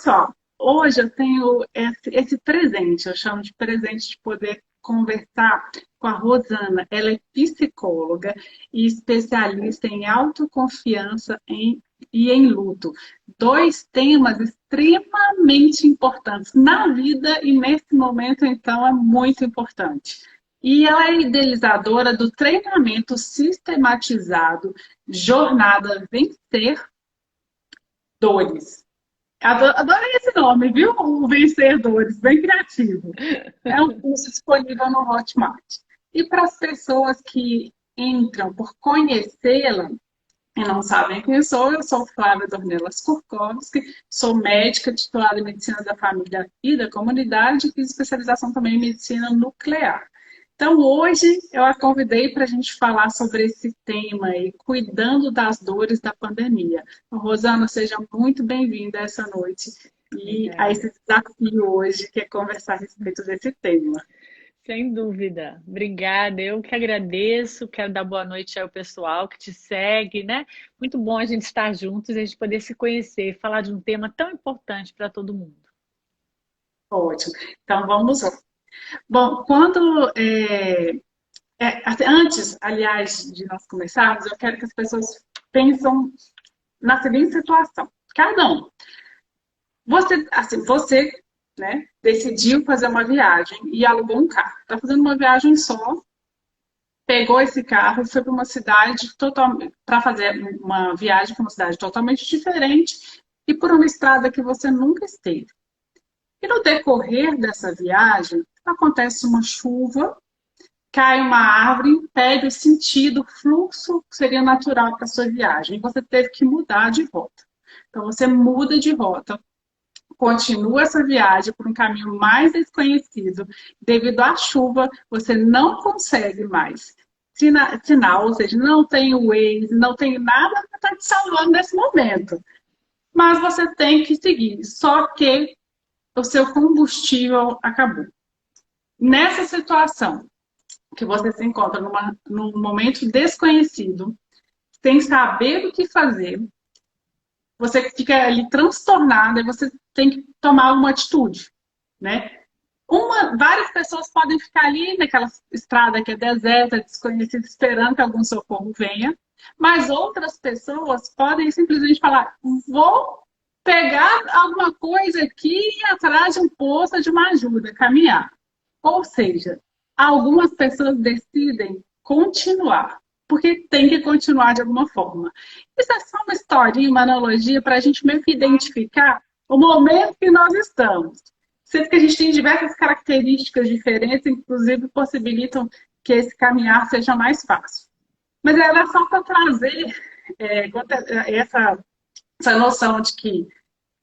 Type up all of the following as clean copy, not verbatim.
pessoal, hoje eu tenho esse presente, eu chamo de presente de poder conversar com a Rosana. Ela é psicóloga e especialista em autoconfiança e em luto. Dois temas extremamente importantes na vida e nesse momento, então, é muito importante. E ela é idealizadora do treinamento sistematizado Jornada Vencer Dores. Adorei esse nome, viu? O Vencedores, bem criativo. É um curso disponível no Hotmart. E para as pessoas que entram por conhecê-la e não sabem quem eu sou Flávia Dornelas Kurkowski, sou médica titulada em Medicina da Família e da Comunidade e fiz especialização também em Medicina Nuclear. Então, hoje eu a convidei para a gente falar sobre esse tema aí, cuidando das dores da pandemia. Então, Rosana, seja muito bem-vinda essa noite e a Obrigada. esse desafio hoje, que é conversar a respeito desse tema. Sem dúvida. Obrigada. Eu que agradeço. Quero dar boa noite ao pessoal que te segue, né? Muito bom a gente estar juntos e a gente poder se conhecer e falar de um tema tão importante para todo mundo. Ótimo. Então, vamos lá. Bom, antes, aliás, de nós começarmos, eu quero que as pessoas pensem na seguinte situação. Cada um. Você, né, decidiu fazer uma viagem e alugou um carro. Está fazendo uma viagem só, pegou esse carro e foi para uma cidade totalmente para fazer uma viagem para uma cidade totalmente diferente e por uma estrada que você nunca esteve. E no decorrer dessa viagem, acontece uma chuva, cai uma árvore, impede o sentido, o fluxo que seria natural para a sua viagem. E você teve que mudar de rota. Então, você muda de rota, continua essa viagem por um caminho mais desconhecido. Devido à chuva, você não consegue mais sinal, ou seja, não tem o Waze, não tem nada para estar te salvando nesse momento. Mas você tem que seguir, só que o seu combustível acabou. Nessa situação, que você se encontra num momento desconhecido, sem saber o que fazer, você fica ali transtornada e você tem que tomar uma atitude, né? Várias pessoas podem ficar ali naquela estrada que é deserta, desconhecida, esperando que algum socorro venha, mas outras pessoas podem simplesmente falar: vou pegar alguma coisa aqui e ir atrás de um posto de uma ajuda, caminhar. Ou seja, algumas pessoas decidem continuar, porque tem que continuar de alguma forma. Isso é só uma historinha, uma analogia para a gente meio que identificar o momento que nós estamos. Sendo que a gente tem diversas características diferentes, inclusive possibilitam que esse caminhar seja mais fácil. Mas era só para trazer essa, essa noção de que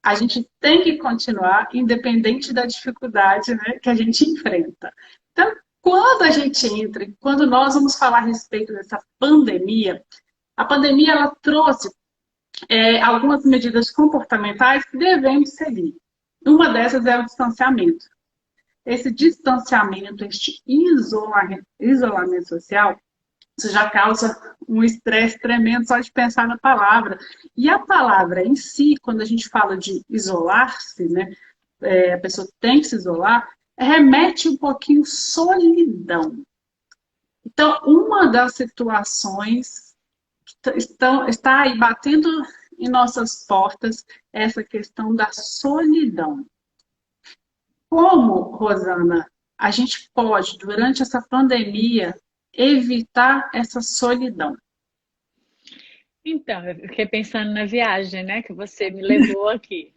a gente tem que continuar, independente da dificuldade, né, que a gente enfrenta. Então, quando a gente entra, quando nós vamos falar a respeito dessa pandemia, a pandemia ela trouxe algumas medidas comportamentais que devemos seguir. Uma dessas é o distanciamento. Esse distanciamento, este isolamento social, isso já causa um estresse tremendo só de pensar na palavra. E a palavra em si, quando a gente fala de isolar-se, né, a pessoa tem que se isolar, remete um pouquinho solidão. Então, uma das situações que está aí batendo em nossas portas é essa questão da solidão. Como, Rosana, a gente pode, durante essa pandemia, evitar essa solidão? Então, eu fiquei pensando na viagem, né, que você me levou aqui.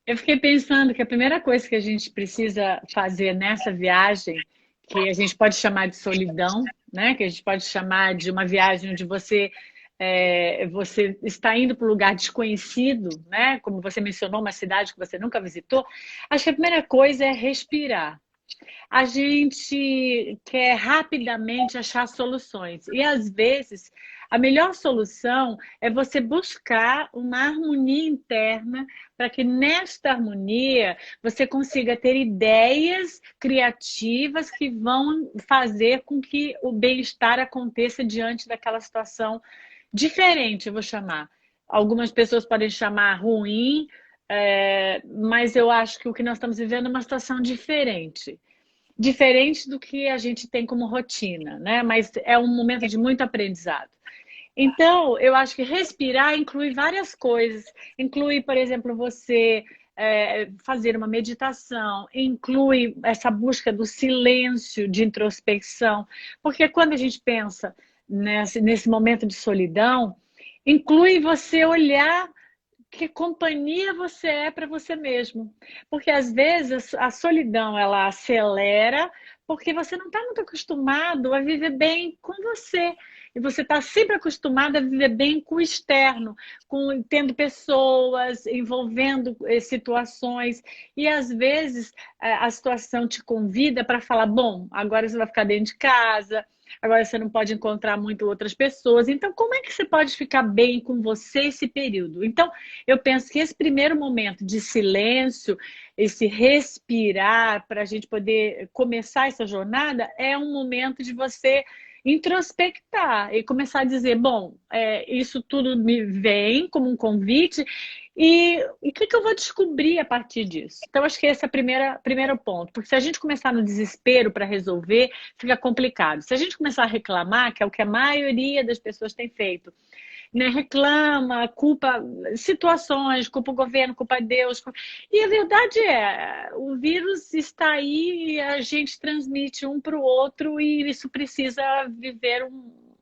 Eu fiquei pensando que a primeira coisa que a gente precisa fazer nessa viagem, que a gente pode chamar de solidão, né? Que a gente pode chamar de uma viagem onde você está indo para um lugar desconhecido, né? Como você mencionou, uma cidade que você nunca visitou. Acho que a primeira coisa é respirar. A gente quer rapidamente achar soluções. E às vezes a melhor solução é você buscar uma harmonia interna para que nesta harmonia você consiga ter ideias criativas que vão fazer com que o bem-estar aconteça diante daquela situação diferente, eu vou chamar. Algumas pessoas podem chamar ruim, mas eu acho que o que nós estamos vivendo é uma situação diferente. Diferente do que a gente tem como rotina, né? Mas é um momento de muito aprendizado. Então, eu acho que respirar inclui várias coisas. Inclui, por exemplo, você fazer uma meditação, inclui essa busca do silêncio, de introspecção. Porque quando a gente pensa nesse momento de solidão, inclui você olhar que companhia você é para você mesmo. Porque às vezes a solidão ela acelera porque você não está muito acostumado a viver bem com você. E você está sempre acostumado a viver bem com o externo, com tendo pessoas, envolvendo situações. E às vezes a situação te convida para falar: bom, agora você vai ficar dentro de casa, agora você não pode encontrar muito outras pessoas. Então, como é que você pode ficar bem com você esse período? Então, eu penso que esse primeiro momento de silêncio, esse respirar, para a gente poder começar essa jornada, é um momento de você introspectar e começar a dizer, bom, isso tudo me vem como um convite e o que eu vou descobrir a partir disso? Então, acho que esse é o primeiro ponto, porque se a gente começar no desespero para resolver, fica complicado. Se a gente começar a reclamar, que é o que a maioria das pessoas tem feito, né? Reclama, culpa situações, culpa o governo, culpa Deus. E a verdade o vírus está aí e a gente transmite um para o outro e isso precisa viver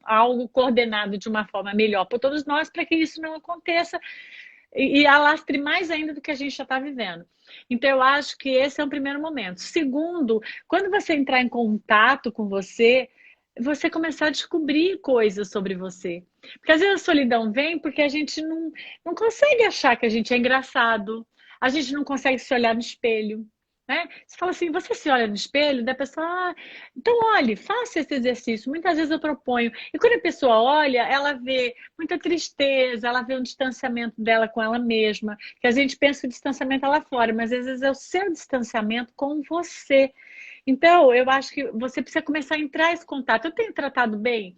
algo coordenado de uma forma melhor por todos nós para que isso não aconteça e alastre mais ainda do que a gente já está vivendo. Então, eu acho que esse é o primeiro momento. Segundo, quando você entrar em contato com você começar a descobrir coisas sobre você. Porque às vezes a solidão vem porque a gente não consegue achar que a gente é engraçado, a gente não consegue se olhar no espelho. Né? Você fala assim, você se olha no espelho, da pessoa, então olhe, faça esse exercício. Muitas vezes eu proponho. E quando a pessoa olha, ela vê muita tristeza, ela vê um distanciamento dela com ela mesma, que a gente pensa que o distanciamento é lá fora, mas às vezes é o seu distanciamento com você. Então, eu acho que você precisa começar a entrar esse contato. Eu tenho tratado bem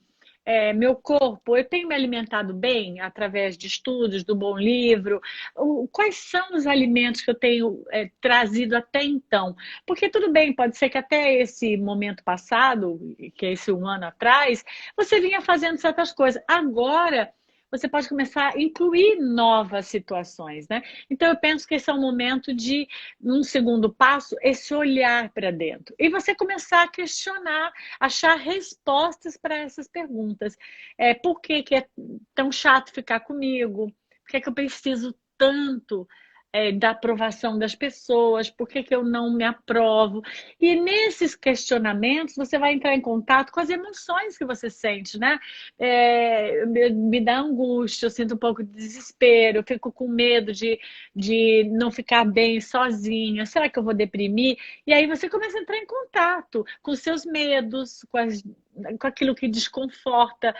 meu corpo, eu tenho me alimentado bem através de estudos, do bom livro. Quais são os alimentos que eu tenho trazido até então? Porque tudo bem, pode ser que até esse momento passado, que é esse um ano atrás, você vinha fazendo certas coisas. Agora, você pode começar a incluir novas situações, né? Então, eu penso que esse é um momento de, num segundo passo, esse olhar para dentro. E você começar a questionar, achar respostas para essas perguntas. Por que é tão chato ficar comigo? Por que eu preciso tanto da aprovação das pessoas? Por que eu não me aprovo? E nesses questionamentos, você vai entrar em contato com as emoções que você sente, né? Me dá angústia, eu sinto um pouco de desespero, eu fico com medo de não ficar bem sozinha. Será que eu vou deprimir? E aí você começa a entrar em contato com os seus medos, com aquilo que desconforta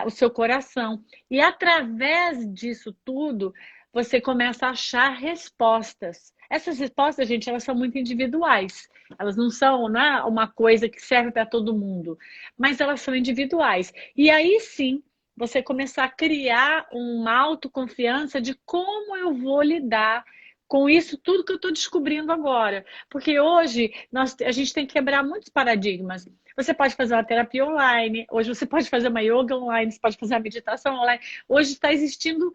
o seu coração. E através disso tudo, você começa a achar respostas. Essas respostas, gente, elas são muito individuais. Elas não é uma coisa que serve para todo mundo, mas elas são individuais. E aí sim, você começar a criar uma autoconfiança de como eu vou lidar com isso tudo que eu estou descobrindo agora. Porque hoje a gente tem que quebrar muitos paradigmas. Você pode fazer uma terapia online, hoje você pode fazer uma yoga online, você pode fazer uma meditação online. Hoje está existindo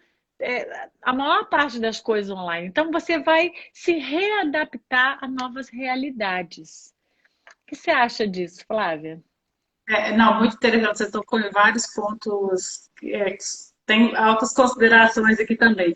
a maior parte das coisas online. Então, você vai se readaptar a novas realidades. O que você acha disso, Flávia? Não, muito interessante. Você tocou em vários pontos. Tem altas considerações aqui também.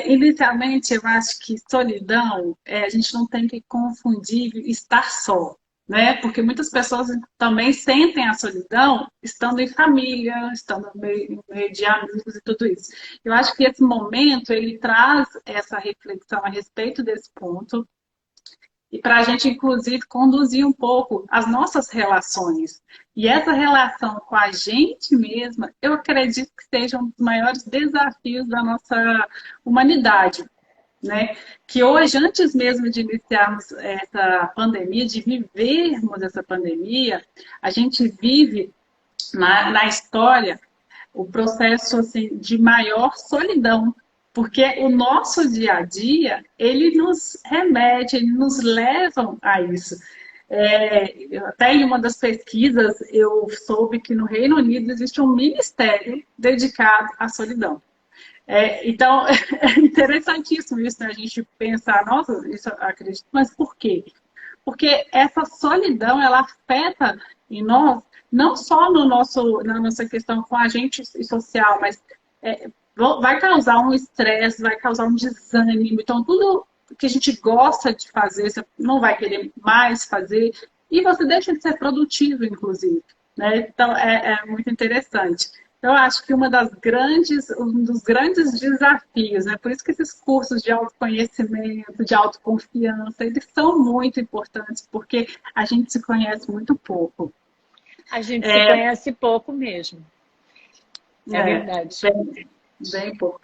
Inicialmente, eu acho que solidão, a gente não tem que confundir estar só, né? Porque muitas pessoas também sentem a solidão estando em família, estando no meio de amigos e tudo isso. Eu acho que esse momento, ele traz essa reflexão a respeito desse ponto, e para a gente, inclusive, conduzir um pouco as nossas relações. E essa relação com a gente mesma, eu acredito que seja um dos maiores desafios da nossa humanidade. Né? Que hoje, antes mesmo de iniciarmos essa pandemia, de vivermos essa pandemia, a gente vive na história o processo assim, de maior solidão. Porque o nosso dia a dia, ele nos remete, ele nos leva a isso. Até em uma das pesquisas, eu soube que no Reino Unido existe um ministério dedicado à solidão. Então, é interessantíssimo isso, né? A gente pensar, nossa, isso eu acredito, mas por quê? Porque essa solidão, ela afeta em nós, não só na nossa questão com a gente social, mas vai causar um estresse, vai causar um desânimo. Então, tudo que a gente gosta de fazer, você não vai querer mais fazer, e você deixa de ser produtivo, inclusive. Né? Então, é muito interessante. Eu acho que um dos grandes desafios, né? Por isso que esses cursos de autoconhecimento, de autoconfiança, eles são muito importantes, porque a gente se conhece muito pouco. A gente se conhece pouco mesmo. É verdade. Bem pouco.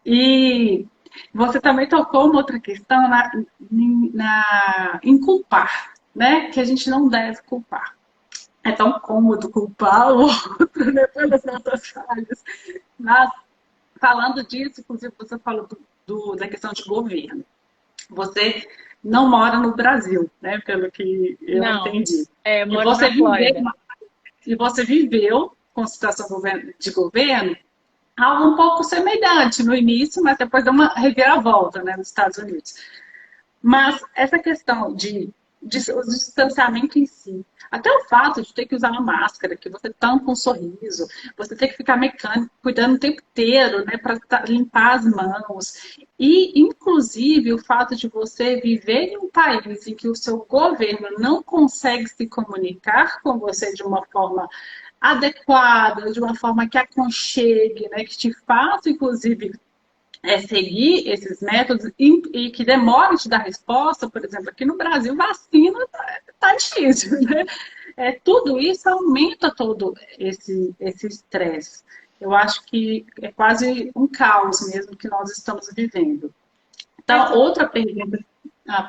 E você também tocou uma outra questão em culpar, né? Que a gente não deve culpar. É tão cômodo culpar o outro, né, pelas nossas falhas. Mas, falando disso, inclusive, você falou da questão de governo. Você não mora no Brasil, né? Pelo que eu entendi. Eu moro na Flórida. E você viveu com situação de governo algo um pouco semelhante no início, mas depois deu uma reviravolta, né, nos Estados Unidos. Mas essa questão o distanciamento em si, até o fato de ter que usar uma máscara, que você tampa um sorriso, você tem que ficar mecânico, cuidando o tempo inteiro, né, para limpar as mãos. E, inclusive, o fato de você viver em um país em que o seu governo não consegue se comunicar com você de uma forma adequada, de uma forma que aconchegue, né, que te faça, inclusive, seguir esses métodos e que demore te dar resposta. Por exemplo, aqui no Brasil, vacina tá difícil, né? Tudo isso aumenta todo esse estresse. Eu acho que é quase um caos mesmo que nós estamos vivendo. Então, outra pergunta...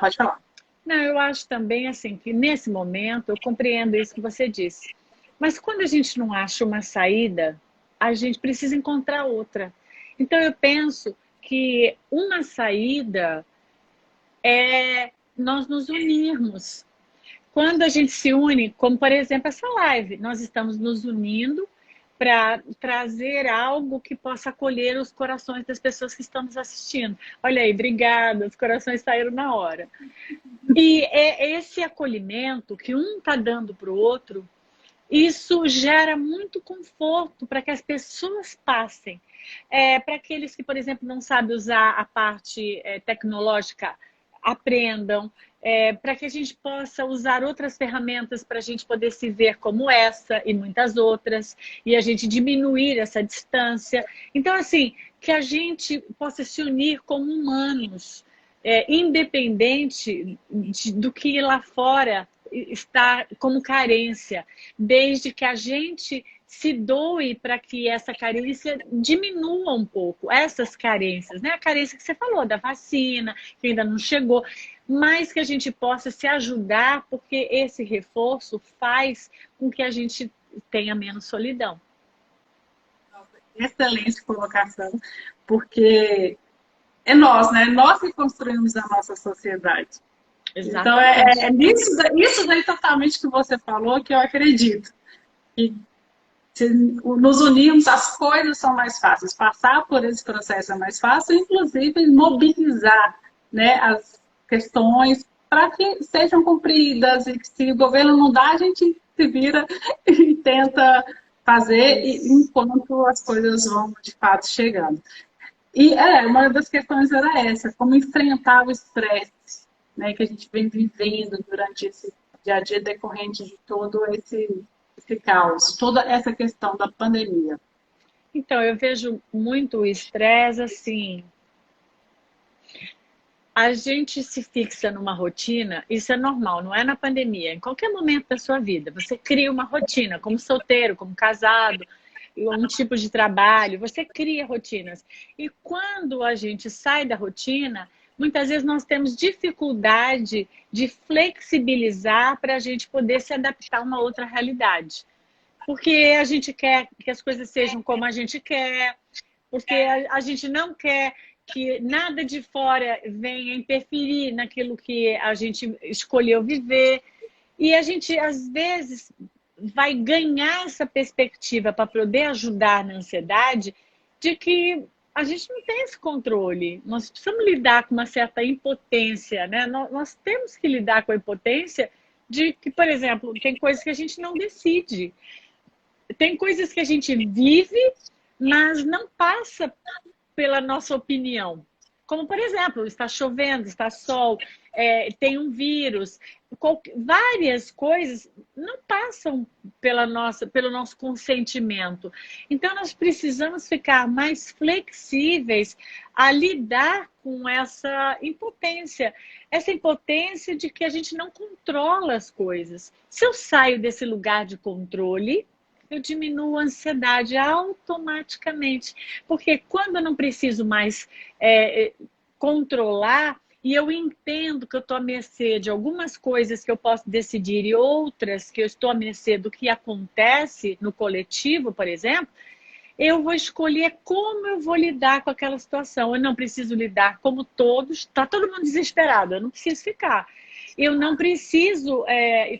pode falar. Não, eu acho também assim que nesse momento eu compreendo isso que você disse. Mas quando a gente não acha uma saída, a gente precisa encontrar outra. Então eu penso que uma saída é nós nos unirmos. Quando a gente se une, como por exemplo essa live, nós estamos nos unindo para trazer algo que possa acolher os corações das pessoas que estão nos assistindo. Olha aí, obrigada, os corações saíram na hora. E é esse acolhimento que um está dando para o outro, isso gera muito conforto para que as pessoas passem. Para aqueles que, por exemplo, não sabem usar a parte tecnológica, aprendam. Para que a gente possa usar outras ferramentas para a gente poder se ver como essa e muitas outras, e a gente diminuir essa distância. Então, assim, que a gente possa se unir como humanos, independente do que lá fora está como carência, desde que a gente se doe para que essa carência diminua um pouco, essas carências, né? A carência que você falou, da vacina, que ainda não chegou, mas que a gente possa se ajudar, porque esse reforço faz com que a gente tenha menos solidão. Excelente colocação, porque é nós, né? Nós que construímos a nossa sociedade. Exatamente. Então, isso daí totalmente que você falou que eu acredito. E se nos unirmos, as coisas são mais fáceis. Passar por esse processo é mais fácil, inclusive mobilizar, né, as questões para que sejam cumpridas e que se o governo não dá, a gente se vira e tenta fazer enquanto as coisas vão de fato chegando. E uma das questões era essa, como enfrentar o estresse, né, que a gente vem vivendo durante esse dia a dia decorrente de todo esse caos, toda essa questão da pandemia. Então, eu vejo muito o estresse assim. A gente se fixa numa rotina, isso é normal, não é na pandemia, em qualquer momento da sua vida. Você cria uma rotina, como solteiro, como casado, um tipo de trabalho, você cria rotinas. E quando a gente sai da rotina, muitas vezes nós temos dificuldade de flexibilizar para a gente poder se adaptar a uma outra realidade. Porque a gente quer que as coisas sejam como a gente quer, porque a gente não quer que nada de fora venha interferir naquilo que a gente escolheu viver. E a gente, às vezes, vai ganhar essa perspectiva para poder ajudar na ansiedade de que a gente não tem esse controle. Nós precisamos lidar com uma certa impotência, né? Nós temos que lidar com a impotência de que, por exemplo, tem coisas que a gente não decide. Tem coisas que a gente vive, mas não passa pela nossa opinião. Como, por exemplo, está chovendo, está sol, tem um vírus. Várias coisas não passam pelo nosso consentimento. Então, nós precisamos ficar mais flexíveis a lidar com essa impotência. Essa impotência de que a gente não controla as coisas. Se eu saio desse lugar de controle, eu diminuo a ansiedade automaticamente. Porque quando eu não preciso mais controlar, e eu entendo que eu estou à mercê de algumas coisas que eu posso decidir e outras que eu estou à mercê do que acontece no coletivo, por exemplo, eu vou escolher como eu vou lidar com aquela situação. Eu não preciso lidar como todos. Está todo mundo desesperado, eu não preciso ficar. Eu não preciso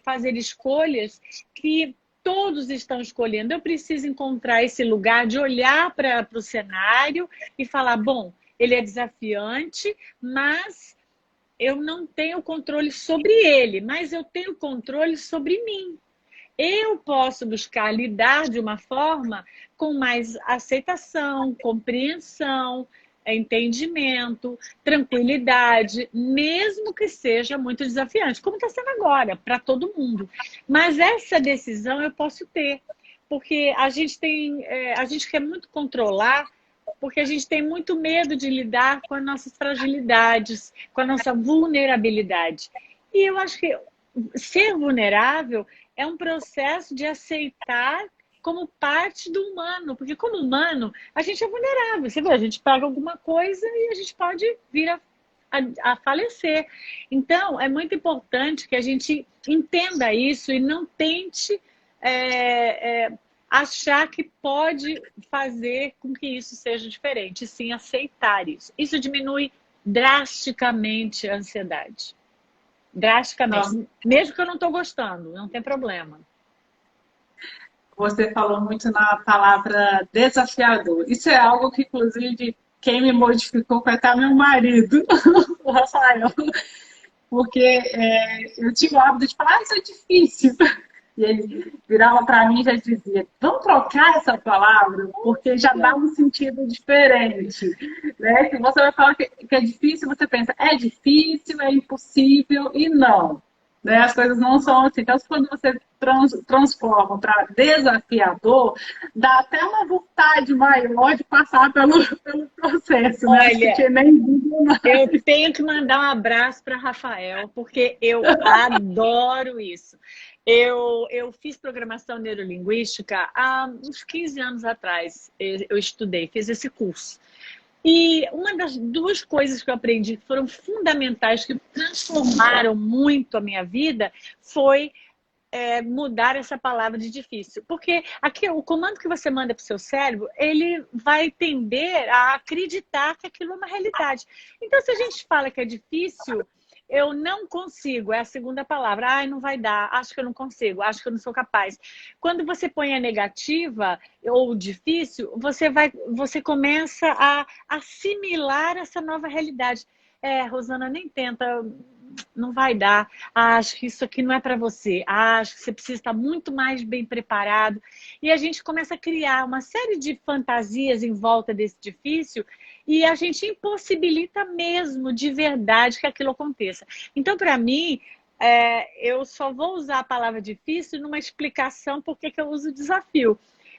fazer escolhas que todos estão escolhendo. Eu preciso encontrar esse lugar de olhar para o cenário e falar, bom, ele é desafiante, mas eu não tenho controle sobre ele, mas eu tenho controle sobre mim. Eu posso buscar lidar de uma forma com mais aceitação, compreensão, entendimento, tranquilidade, mesmo que seja muito desafiante, como está sendo agora, para todo mundo. Mas essa decisão eu posso ter, porque a gente quer muito controlar, porque a gente tem muito medo de lidar com as nossas fragilidades, com a nossa vulnerabilidade. E eu acho que ser vulnerável é um processo de aceitar como parte do humano, porque como humano, a gente é vulnerável. Você vê, a gente paga alguma coisa e a gente pode vir a falecer. Então, é muito importante que a gente entenda isso e não tente achar que pode fazer com que isso seja diferente, e sim aceitar isso. Isso diminui drasticamente a ansiedade. Drasticamente. Nossa, Mesmo que eu não estou gostando, não tem problema. você falou muito na palavra desafiador. Isso é algo que, inclusive, quem me modificou foi até meu marido, o Rafael. Porque eu tinha o hábito de falar, isso é difícil. E ele virava para mim e já dizia, vamos trocar essa palavra, porque já dá um sentido diferente. Né? Se você vai falar que é difícil, você pensa, é difícil, é impossível, e não. Né? As coisas não são assim. Então, quando você transforma para desafiador, dá até uma vontade maior de passar pelo processo. Né? Olha, Porque nem eu tenho que mandar um abraço para Rafael, porque eu adoro isso. Eu fiz programação neurolinguística há uns 15 anos atrás. Eu estudei, fiz esse curso. E uma das duas coisas que eu aprendi que foram fundamentais, que transformaram muito a minha vida, foi mudar essa palavra de difícil. Porque aqui, o comando que você manda para o seu cérebro, ele vai tender a acreditar que aquilo é uma realidade. Então, se a gente fala que é difícil, eu não consigo, é a segunda palavra. Ai, não vai dar, acho que eu não consigo, acho que eu não sou capaz. Quando você põe a negativa ou difícil, você começa a assimilar essa nova realidade. Rosana, nem tenta, não vai dar. Acho que isso aqui não é para você. Acho que você precisa estar muito mais bem preparado. E a gente começa a criar uma série de fantasias em volta desse difícil e a gente impossibilita mesmo de verdade que aquilo aconteça. Então, para mim, eu só vou usar a palavra difícil numa explicação porque que eu uso desafio.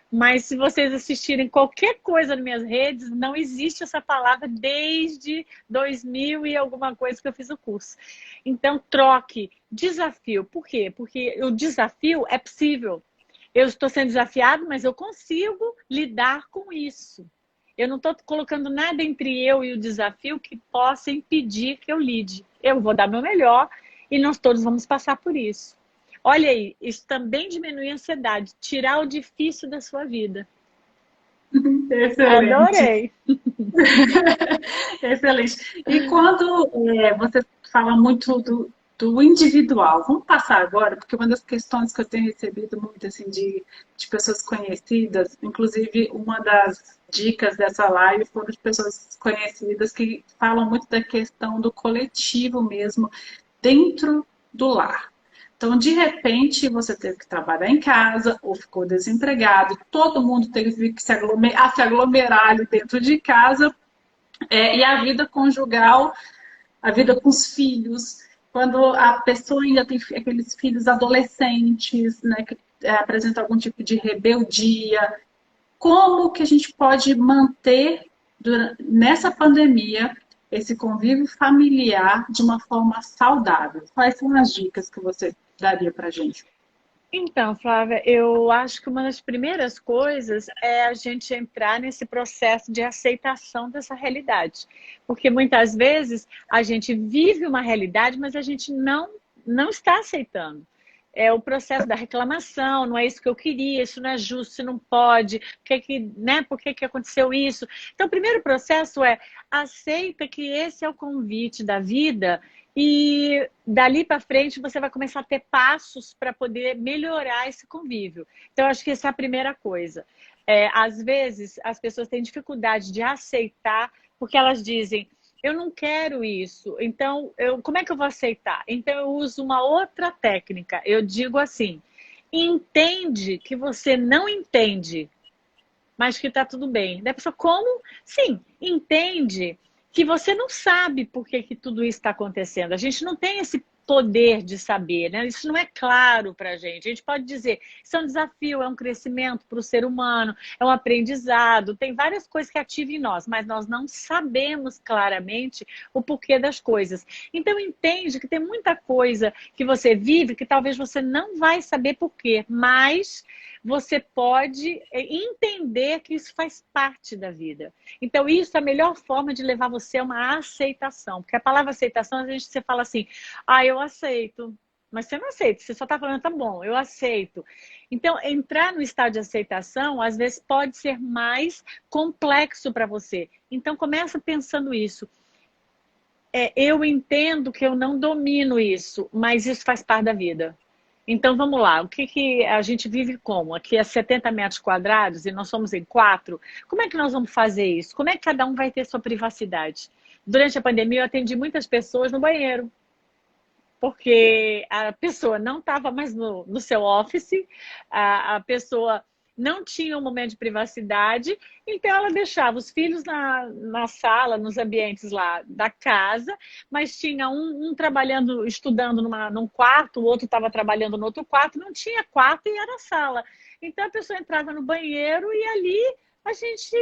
Mas se vocês assistirem qualquer coisa nas minhas redes, não existe essa palavra desde 2000 e alguma coisa que eu fiz o curso. Então, troque desafio. Por quê? Porque o desafio é possível. Eu estou sendo desafiado, mas eu consigo lidar com isso. Eu não estou colocando nada entre eu e o desafio que possa impedir que eu lide. Eu vou dar meu melhor e nós todos vamos passar por isso. Olha aí, isso também diminui a ansiedade, tirar o difícil da sua vida. Excelente. Adorei. Excelente. E quando você fala muito do individual, vamos passar agora, porque uma das questões que eu tenho recebido muito assim de pessoas conhecidas, inclusive uma das dicas dessa live foram de pessoas conhecidas que falam muito da questão do coletivo mesmo dentro do lar. Então, de repente, você teve que trabalhar em casa ou ficou desempregado, todo mundo teve que se aglomerar ali dentro de casa e a vida conjugal, a vida com os filhos, quando a pessoa ainda tem aqueles filhos adolescentes, né, que apresentam algum tipo de rebeldia, como que a gente pode manter nessa pandemia esse convívio familiar de uma forma saudável? Quais são as dicas que você daria para a gente? Então, Flávia, eu acho que uma das primeiras coisas é a gente entrar nesse processo de aceitação dessa realidade. Porque muitas vezes a gente vive uma realidade, mas a gente não está aceitando. É o processo da reclamação, não é isso que eu queria, isso não é justo, isso não pode, por que aconteceu isso? Então, o primeiro processo é aceita que esse é o convite da vida e dali para frente você vai começar a ter passos para poder melhorar esse convívio. Então, eu acho que essa é a primeira coisa. Às vezes, as pessoas têm dificuldade de aceitar porque elas dizem, eu não quero isso, então como é que eu vou aceitar? Então eu uso uma outra técnica. Eu digo assim, entende que você não entende, mas que está tudo bem. Daí a pessoa, como? Sim, entende que você não sabe por que tudo isso está acontecendo. A gente não tem esse poder de saber, né? Isso não é claro para a gente. A gente pode dizer, isso é um desafio, é um crescimento para o ser humano, é um aprendizado, tem várias coisas que ativam em nós, mas nós não sabemos claramente o porquê das coisas. Então entende que tem muita coisa que você vive que talvez você não vai saber porquê, mas você pode entender que isso faz parte da vida. Então, isso é a melhor forma de levar você a uma aceitação. Porque a palavra aceitação, você fala assim, eu aceito. Mas você não aceita, você só está falando, tá bom, eu aceito. Então, entrar no estado de aceitação, às vezes, pode ser mais complexo para você. Então, começa pensando isso. Eu entendo que eu não domino isso, mas isso faz parte da vida. Então, vamos lá. O que a gente vive como? Aqui é 70 metros quadrados e nós somos em 4. Como é que nós vamos fazer isso? Como é que cada um vai ter sua privacidade? Durante a pandemia, eu atendi muitas pessoas no banheiro, porque a pessoa não estava mais no seu office, a pessoa não tinha um momento de privacidade, então ela deixava os filhos na sala, nos ambientes lá da casa, mas tinha um trabalhando, estudando num quarto, o outro estava trabalhando no outro quarto, não tinha quarto e era sala. Então a pessoa entrava no banheiro e ali a gente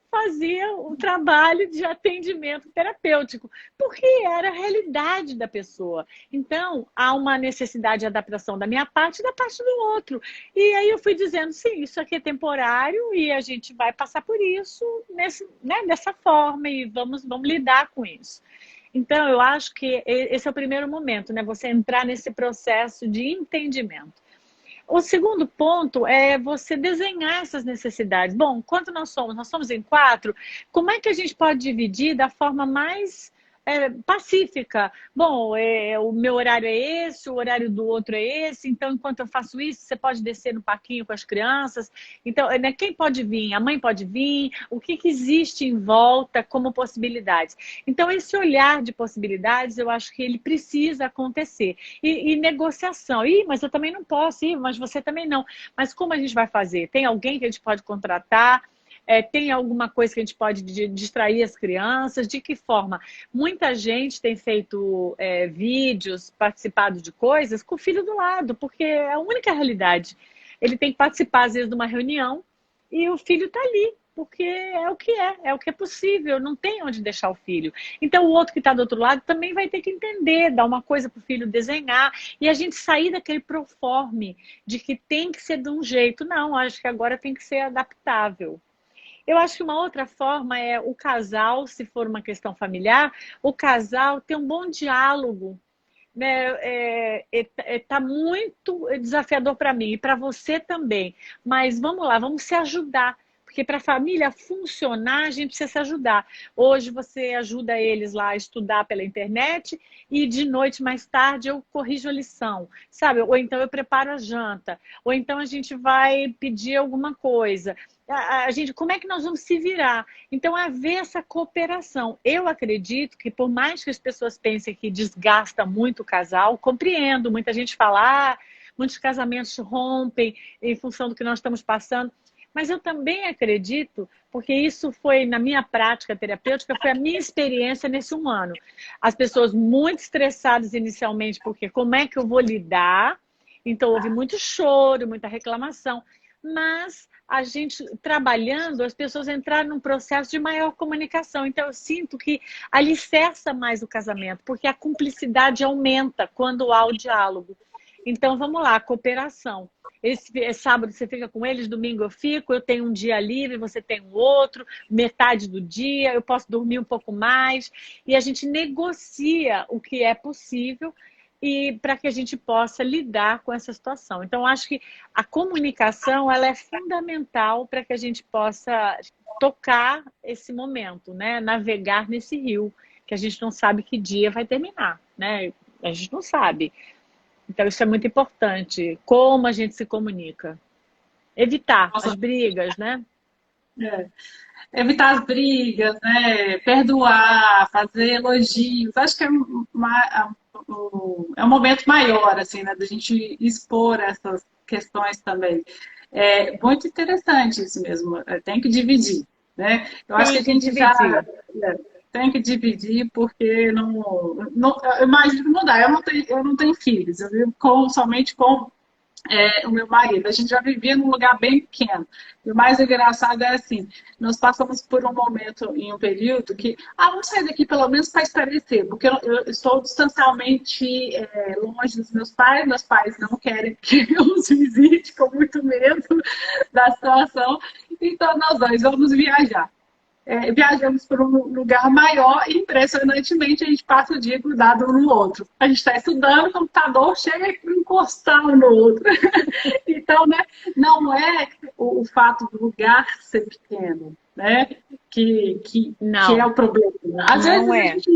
fazia o trabalho de atendimento terapêutico, porque era a realidade da pessoa. Então, há uma necessidade de adaptação da minha parte e da parte do outro. E aí eu fui dizendo, sim, isso aqui é temporário e a gente vai passar por isso dessa forma e vamos lidar com isso. Então, eu acho que esse é o primeiro momento, né? Você entrar nesse processo de entendimento. O segundo ponto é você desenhar essas necessidades. Bom, quanto nós somos? Nós somos em 4. Como é que a gente pode dividir da forma mais pacífica? Bom, o meu horário é esse, o horário do outro é esse, então enquanto eu faço isso, você pode descer no parquinho com as crianças. Então, né, quem pode vir? A mãe pode vir? O que existe em volta como possibilidades? Então, esse olhar de possibilidades, eu acho que ele precisa acontecer. E negociação. Mas eu também não posso, mas você também não. Mas como a gente vai fazer? Tem alguém que a gente pode contratar? Tem alguma coisa que a gente pode distrair as crianças? De que forma? Muita gente tem feito vídeos, participado de coisas com o filho do lado, porque é a única realidade. Ele tem que participar, às vezes, de uma reunião e o filho está ali, porque é o que é possível, não tem onde deixar o filho. Então, o outro que está do outro lado também vai ter que entender, dar uma coisa para o filho desenhar, e a gente sair daquele proforme de que tem que ser de um jeito. Não, acho que agora tem que ser adaptável. Eu acho que uma outra forma é o casal, se for uma questão familiar, o casal ter um bom diálogo, né? Tá muito desafiador para mim e para você também. Mas vamos lá, vamos se ajudar. Porque para a família funcionar, a gente precisa se ajudar. Hoje você ajuda eles lá a estudar pela internet e de noite, mais tarde, eu corrijo a lição, sabe? Ou então eu preparo a janta, ou então a gente vai pedir alguma coisa. A gente, como é que nós vamos se virar? Então, haver essa cooperação. Eu acredito que, por mais que as pessoas pensem que desgasta muito o casal, compreendo. Muita gente fala, muitos casamentos rompem em função do que nós estamos passando. Mas eu também acredito, porque isso foi na minha prática terapêutica, foi a minha experiência nesse 1 ano. As pessoas muito estressadas inicialmente, porque como é que eu vou lidar? Então, houve muito choro, muita reclamação. Mas a gente trabalhando, as pessoas entraram num processo de maior comunicação. Então, eu sinto que alicerça mais o casamento, porque a cumplicidade aumenta quando há o diálogo. Então, vamos lá, cooperação. Esse sábado você fica com eles, domingo eu fico, eu tenho um dia livre, você tem um outro, metade do dia, eu posso dormir um pouco mais. E a gente negocia o que é possível e para que a gente possa lidar com essa situação. Então, acho que a comunicação ela é fundamental para que a gente possa tocar esse momento, né? Navegar nesse rio, que a gente não sabe que dia vai terminar, né? A gente não sabe. Então, isso é muito importante. Como a gente se comunica. Evitar as Nossa, brigas, né? é. Evitar as brigas, né? Perdoar, fazer elogios. Acho que é um momento maior, assim, né? Da gente expor essas questões também. É muito interessante isso mesmo. Tem que dividir, né? Eu acho que Tem a que gente já dividir. tem que dividir porque eu imagino que não dá. Eu não tenho filhos. Eu vivo somente com o meu marido. A gente já vivia num lugar bem pequeno. E o mais engraçado é assim, nós passamos por um momento, em um período, que, vamos sair daqui pelo menos para espairecer, porque eu estou distancialmente longe dos meus pais não querem que eu os visite, com muito medo da situação, então nós dois vamos viajar. Viajamos para um lugar maior e, impressionantemente, a gente passa o dia grudado um no outro. A gente está estudando, o computador chega a encostar um no outro. Então, né, não é o fato do lugar ser pequeno, né, que é Não, o problema. Às vezes não a é. gente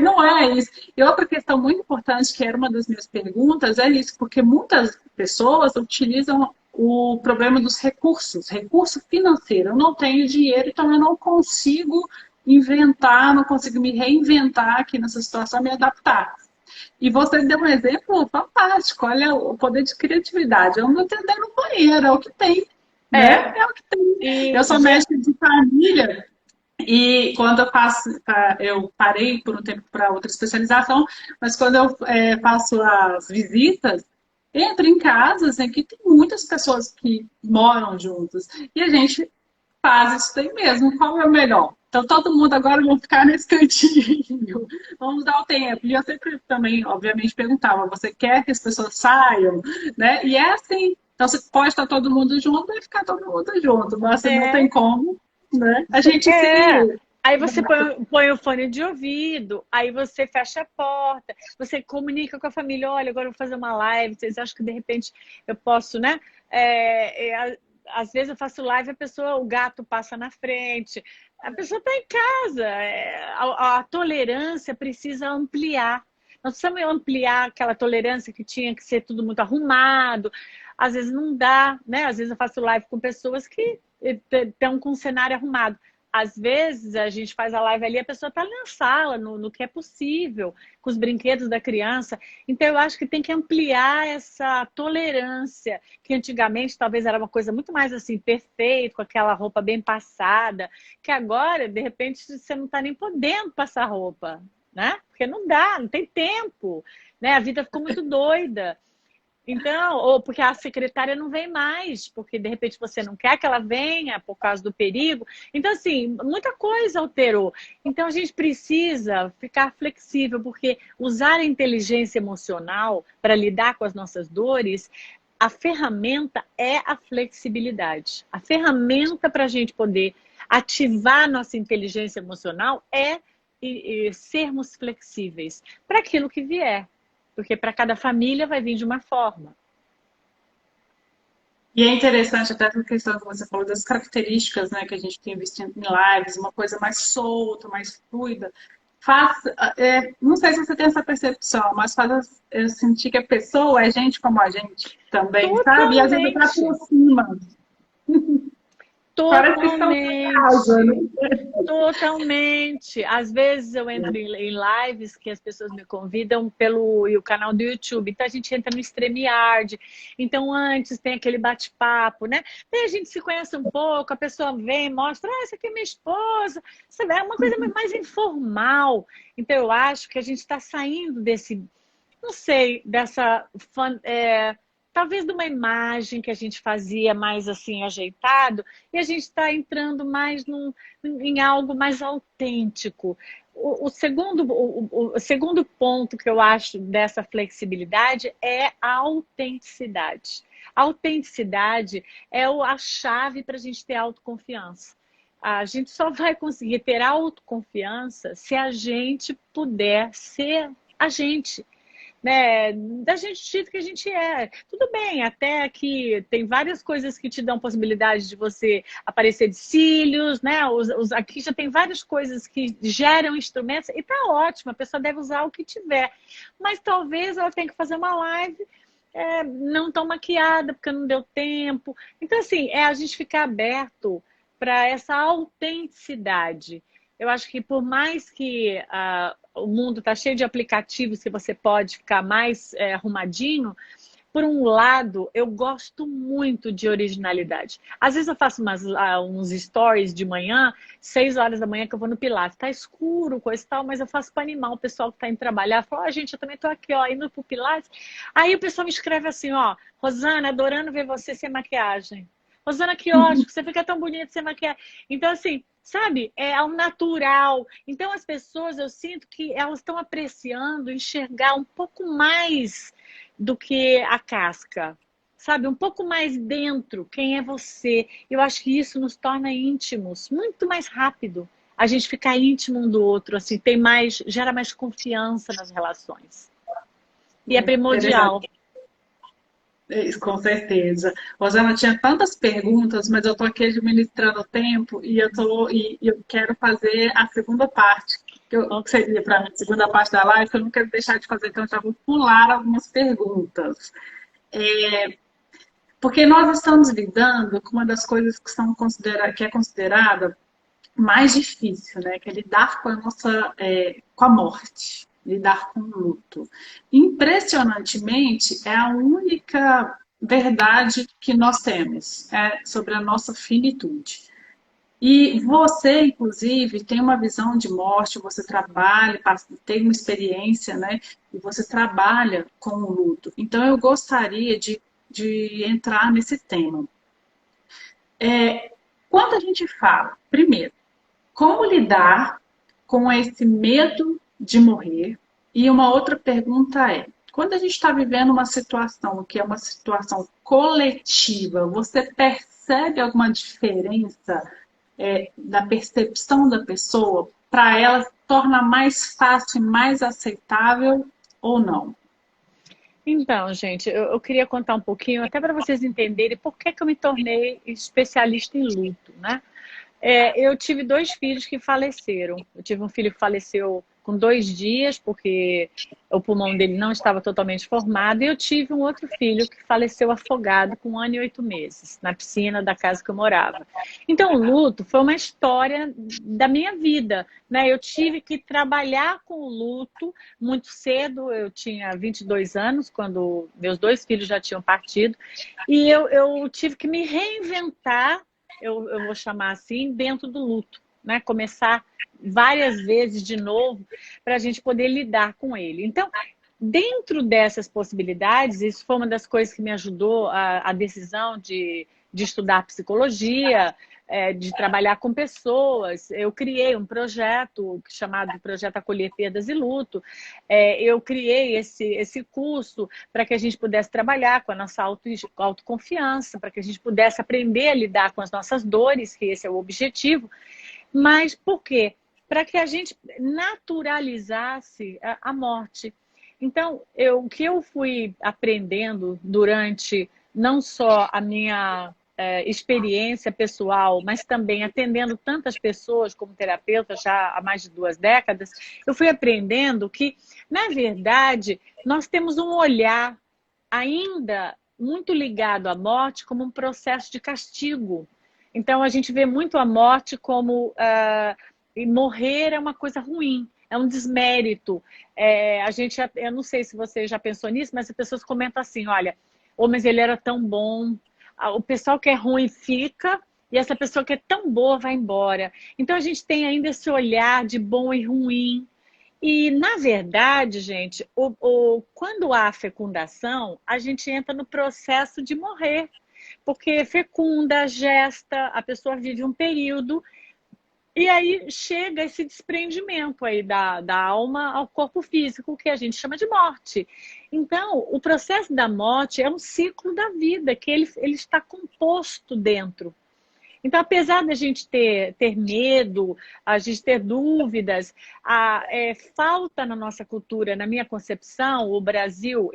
não é isso. E outra questão muito importante, que era uma das minhas perguntas, é isso, porque muitas pessoas utilizam o problema dos recursos, recurso financeiro. Eu não tenho dinheiro, então eu não consigo inventar, não consigo me reinventar aqui nessa situação, me adaptar. E você deu um exemplo fantástico. Olha o poder de criatividade. Eu não atender no banheiro, é o que tem, né? É. É o que tem. Eu E, sou médica de família e quando eu parei por um tempo para outra especialização, mas quando eu faço as visitas, entro em casas em que tem muitas pessoas que moram juntas e a gente faz isso daí mesmo. Qual é o melhor? Então, todo mundo agora vai ficar nesse cantinho. Vamos dar o tempo. E eu sempre também, obviamente, perguntava: você quer que as pessoas saiam? Né? E é assim. Então, você pode estar todo mundo junto, vai ficar todo mundo junto. Mas se não tem é, como, né? A gente se. é. Aí você põe o fone de ouvido, aí você fecha a porta, você comunica com a família, olha, agora eu vou fazer uma live, vocês acham que de repente eu posso, né? Às vezes eu faço live, o gato passa na frente, a pessoa está em casa, a tolerância precisa ampliar. Nós precisamos ampliar aquela tolerância que tinha que ser tudo muito arrumado, às vezes não dá, né? Às vezes eu faço live com pessoas que estão com um cenário arrumado. Às vezes a gente faz a live ali, a pessoa está na sala, no que é possível, com os brinquedos da criança. Então eu acho que tem que ampliar essa tolerância, que antigamente talvez era uma coisa muito mais assim, perfeito, com aquela roupa bem passada, que agora, de repente, você não está nem podendo passar roupa, né? Porque não dá, não tem tempo, né? A vida ficou muito doida. Então, ou porque a secretária não vem mais, porque de repente você não quer que ela venha por causa do perigo. Então, assim, muita coisa alterou. Então, a gente precisa ficar flexível, porque usar a inteligência emocional para lidar com as nossas dores, a ferramenta é a flexibilidade. A ferramenta para a gente poder ativar a nossa inteligência emocional é sermos flexíveis para aquilo que vier. Porque para cada família vai vir de uma forma. E é interessante até a questão que você falou das características, né, que a gente tem visto em lives, uma coisa mais solta, mais fluida. Faz, não sei se você tem essa percepção, mas faz eu sentir que a pessoa é gente como a gente também, sabe? E às vezes até Totalmente, aproxima. Parece que estão em casa, totalmente. né? Totalmente. Às vezes eu entro em lives que as pessoas me convidam pelo o canal do YouTube. Então a gente entra no StreamYard. Então antes tem aquele bate-papo, né? Daí a gente se conhece um pouco, a pessoa vem, mostra, essa aqui é minha esposa. Você vê, é uma coisa mais informal. Então eu acho que a gente está saindo desse, não sei, dessa talvez de uma imagem que a gente fazia mais assim ajeitado, e a gente está entrando mais em algo mais autêntico. O segundo ponto que eu acho dessa flexibilidade é a autenticidade. A autenticidade é a chave para a gente ter autoconfiança. A gente só vai conseguir ter autoconfiança se a gente puder ser a gente, né, da gente do jeito que a gente é. Tudo bem, até que tem várias coisas que te dão possibilidade de você aparecer de cílios, né? Aqui já tem várias coisas que geram instrumentos e tá ótimo, a pessoa deve usar o que tiver. Mas talvez ela tenha que fazer uma live não tão maquiada, porque não deu tempo. Então, assim, a gente ficar aberto para essa autenticidade. Eu acho que por mais que o mundo está cheio de aplicativos que você pode ficar mais arrumadinho, por um lado, eu gosto muito de originalidade. Às vezes eu faço uns stories de manhã, 6 horas da manhã que eu vou no Pilates. Tá escuro, coisa e tal, mas eu faço para animar o pessoal que está indo trabalhar. Fala, gente, eu também tô aqui, ó, indo pro Pilates. Aí o pessoal me escreve assim, ó, Rosana, adorando ver você sem maquiagem. Rosana, que ótimo, você fica tão bonita sem maquiagem. Então, assim, sabe, é ao natural. Então, as pessoas, eu sinto que elas estão apreciando enxergar um pouco mais do que a casca, sabe? Um pouco mais dentro, quem é você. Eu acho que isso nos torna íntimos, muito mais rápido. A gente ficar íntimo um do outro, assim, gera mais confiança nas relações. E é primordial. Interessante. Com certeza. Rosana, tinha tantas perguntas, mas eu estou aqui administrando o tempo e eu quero fazer a segunda parte, que seria para mim a segunda parte da live, que eu não quero deixar de fazer, então eu já vou pular algumas perguntas. Porque nós estamos lidando com uma das coisas que é considerada mais difícil, né? Que é lidar com com a morte, lidar com o luto. Impressionantemente, é a única verdade que nós temos sobre a nossa finitude. E você, inclusive, tem uma visão de morte, você trabalha, tem uma experiência, né? E você trabalha com o luto. Então, eu gostaria de entrar nesse tema. Quando a gente fala, primeiro, como lidar com esse medo de morrer? E uma outra pergunta é: quando a gente está vivendo uma situação que é uma situação coletiva, você percebe alguma diferença da percepção da pessoa? Para ela, torna mais fácil e mais aceitável ou não? Então, gente, eu queria contar um pouquinho, até para vocês entenderem por que eu me tornei especialista em luto, né? Eu tive 2 filhos que faleceram. Eu tive um filho que faleceu com 2 dias, porque o pulmão dele não estava totalmente formado, e eu tive um outro filho que faleceu afogado com 1 ano e 8 meses, na piscina da casa que eu morava. Então, o luto foi uma história da minha vida, né? Eu tive que trabalhar com o luto muito cedo, eu tinha 22 anos, quando meus 2 filhos já tinham partido, e eu tive que me reinventar, eu vou chamar assim, dentro do luto, né? Começar várias vezes de novo para a gente poder lidar com ele. Então, dentro dessas possibilidades, isso foi uma das coisas que me ajudou a decisão de estudar psicologia, de trabalhar com pessoas. Eu criei um projeto chamado Projeto Acolher Perdas e Luto. Eu criei esse curso para que a gente pudesse trabalhar com a nossa autoconfiança, para que a gente pudesse aprender a lidar com as nossas dores, que esse é o objetivo. Mas por quê? Para que a gente naturalizasse a morte. Então, o que eu fui aprendendo durante não só a minha experiência pessoal, mas também atendendo tantas pessoas como terapeuta já há mais de 2 décadas, eu fui aprendendo que, na verdade, nós temos um olhar ainda muito ligado à morte como um processo de castigo. Então, a gente vê muito a morte como morrer é uma coisa ruim, é um desmérito. Eu não sei se você já pensou nisso, mas as pessoas comentam assim, olha, mas ele era tão bom, o pessoal que é ruim fica, e essa pessoa que é tão boa vai embora. Então, a gente tem ainda esse olhar de bom e ruim. E, na verdade, gente, quando há fecundação, a gente entra no processo de morrer. Porque fecunda, gesta, a pessoa vive um período e aí chega esse desprendimento aí da alma ao corpo físico, que a gente chama de morte. Então, o processo da morte é um ciclo da vida, que ele está composto dentro. Então, apesar da gente ter medo, a gente ter dúvidas, falta na nossa cultura, na minha concepção, o Brasil,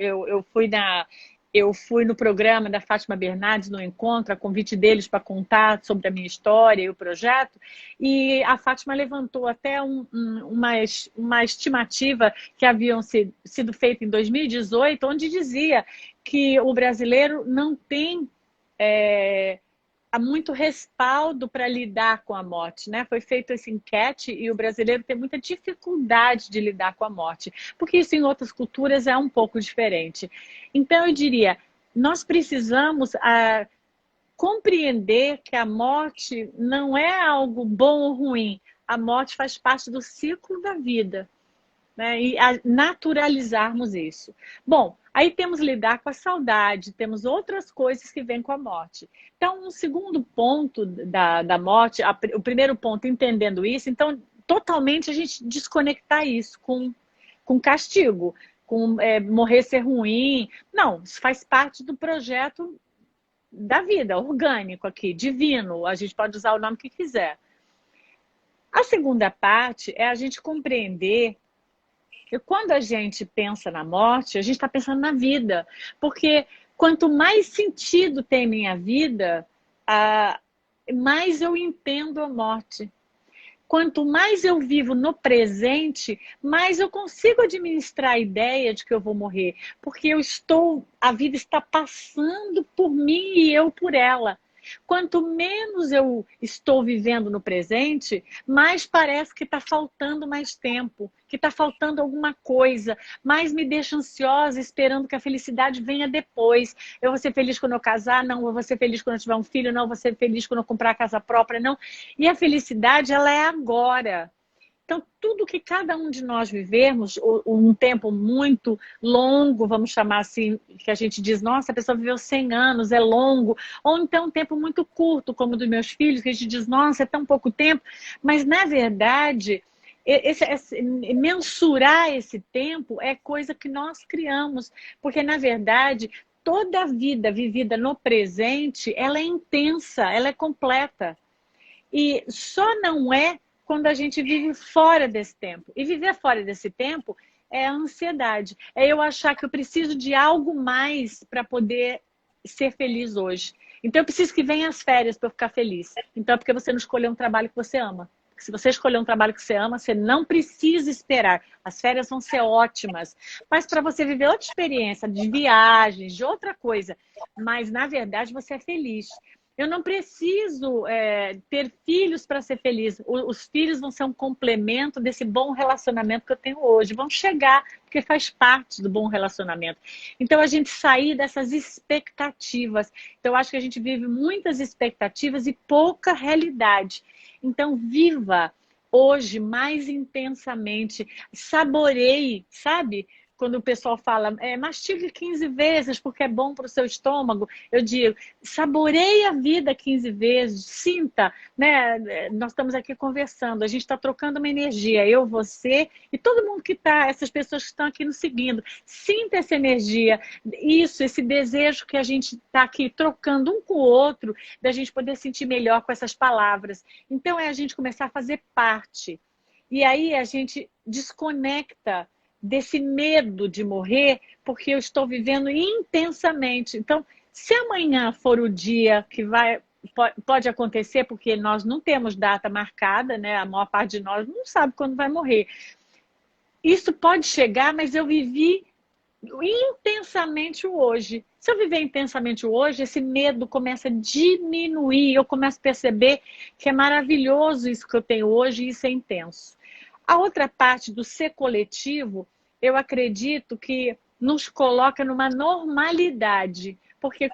eu fui no programa da Fátima Bernardes, no encontro, a convite deles para contar sobre a minha história e o projeto, e a Fátima levantou até uma estimativa que haviam sido feita em 2018, onde dizia que o brasileiro não tem há muito respaldo para lidar com a morte, né? Foi feito essa enquete e o brasileiro tem muita dificuldade de lidar com a morte, porque isso em outras culturas é um pouco diferente. Então, eu diria, nós precisamos compreender que a morte não é algo bom ou ruim. A morte faz parte do ciclo da vida, né? E naturalizarmos isso. Bom, aí temos lidar com a saudade, temos outras coisas que vêm com a morte. Então, um segundo ponto da morte, o primeiro ponto, entendendo isso, então, totalmente a gente desconectar isso com castigo, com morrer ser ruim. Não, isso faz parte do projeto da vida, orgânico aqui, divino, a gente pode usar o nome que quiser. A segunda parte é a gente compreender que quando a gente pensa na morte, a gente está pensando na vida. Porque quanto mais sentido tem minha vida, mais eu entendo a morte. Quanto mais eu vivo no presente, mais eu consigo administrar a ideia de que eu vou morrer. Porque a vida está passando por mim e eu por ela. Quanto menos eu estou vivendo no presente, mais parece que está faltando mais tempo, que está faltando alguma coisa, mais me deixa ansiosa esperando que a felicidade venha depois. Eu vou ser feliz quando eu casar? Não. Eu vou ser feliz quando eu tiver um filho? Não. Eu vou ser feliz quando eu comprar a casa própria? Não. E a felicidade, ela é agora. Então, tudo que cada um de nós vivemos, um tempo muito longo, vamos chamar assim, que a gente diz, nossa, a pessoa viveu 100 anos, é longo, ou então um tempo muito curto, como o dos meus filhos, que a gente diz, nossa, é tão pouco tempo, mas na verdade, mensurar esse tempo é coisa que nós criamos, porque na verdade, toda a vida vivida no presente, ela é intensa, ela é completa, e só não é quando a gente vive fora desse tempo. E viver fora desse tempo é a ansiedade. É eu achar que eu preciso de algo mais para poder ser feliz hoje. Então eu preciso que venham as férias para eu ficar feliz. Então é porque você não escolheu um trabalho que você ama. Porque se você escolher um trabalho que você ama, você não precisa esperar. As férias vão ser ótimas. Mas para você viver outra experiência, de viagens, de outra coisa. Mas na verdade você é feliz. Eu não preciso ter filhos para ser feliz. Os filhos vão ser um complemento desse bom relacionamento que eu tenho hoje. Vão chegar, porque faz parte do bom relacionamento. Então, a gente sair dessas expectativas. Então, eu acho que a gente vive muitas expectativas e pouca realidade. Então, viva hoje mais intensamente. Saboreie, sabe? Quando o pessoal fala, mastigue 15 vezes porque é bom para o seu estômago, eu digo, saboreie a vida 15 vezes, sinta, né? Nós estamos aqui conversando, a gente está trocando uma energia, eu, você e todo mundo que está, essas pessoas que estão aqui nos seguindo, sinta essa energia, isso, esse desejo que a gente está aqui trocando um com o outro, da gente poder sentir melhor com essas palavras. Então é a gente começar a fazer parte. E aí a gente desconecta desse medo de morrer, porque eu estou vivendo intensamente. Então, Se amanhã for o dia que pode acontecer, porque nós não temos data marcada, né? A maior parte de nós não sabe quando vai morrer. Isso pode chegar, mas eu vivi intensamente o hoje. Se eu viver intensamente o hoje, esse medo começa a diminuir, eu começo a perceber que é maravilhoso isso que eu tenho hoje e isso é intenso. A outra parte do ser coletivo, eu acredito que nos coloca numa normalidade, porque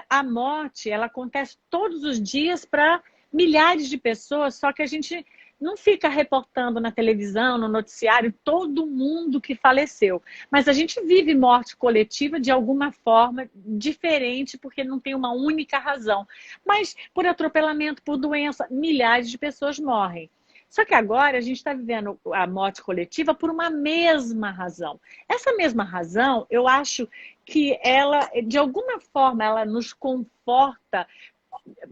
a morte, ela acontece todos os dias para milhares de pessoas, só que a gente não fica reportando na televisão, no noticiário, todo mundo que faleceu. Mas a gente vive morte coletiva de alguma forma diferente, porque não tem uma única razão. Mas por atropelamento, por doença, milhares de pessoas morrem. Só que agora a gente está vivendo a morte coletiva por uma mesma razão. Essa mesma razão, eu acho que ela, de alguma forma, ela nos conforta,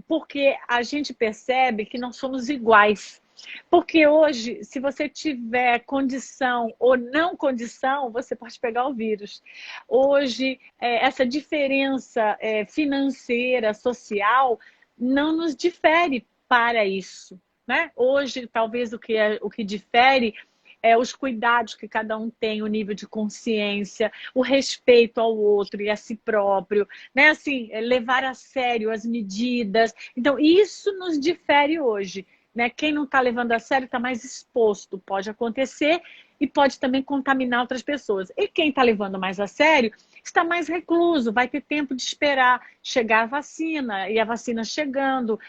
porque a gente percebe que nós somos iguais. Porque hoje, se você tiver condição ou não condição, você pode pegar o vírus. Hoje, essa diferença financeira, social, não nos difere para isso, né? Hoje, talvez o que difere é os cuidados que cada um tem, o nível de consciência, o respeito ao outro e a si próprio, né? Assim, levar a sério as medidas. Então, isso nos difere hoje, né? Quem não está levando a sério está mais exposto, pode acontecer e pode também contaminar outras pessoas. E quem está levando mais a sério está mais recluso, vai ter tempo de esperar chegar a vacina, e a vacina chegando,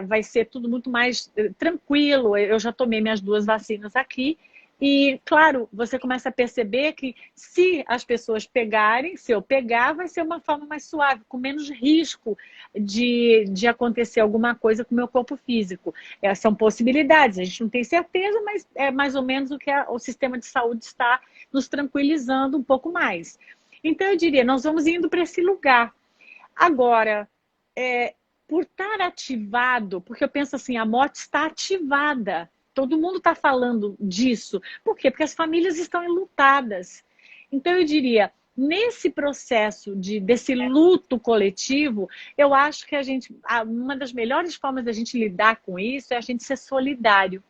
vai ser tudo muito mais tranquilo. Eu já tomei minhas 2 vacinas aqui, e, claro, você começa a perceber que se as pessoas pegarem, se eu pegar, vai ser uma forma mais suave, com menos risco de acontecer alguma coisa com o meu corpo físico. São possibilidades, a gente não tem certeza, mas é mais ou menos o que o sistema de saúde está nos tranquilizando um pouco mais. Então, eu diria, nós vamos indo para esse lugar. Agora, por estar ativado, porque eu penso assim, a morte está ativada. Todo mundo está falando disso. Por quê? Porque as famílias estão enlutadas. Então, eu diria, nesse processo desse luto coletivo, eu acho que uma das melhores formas da gente lidar com isso é a gente ser solidário.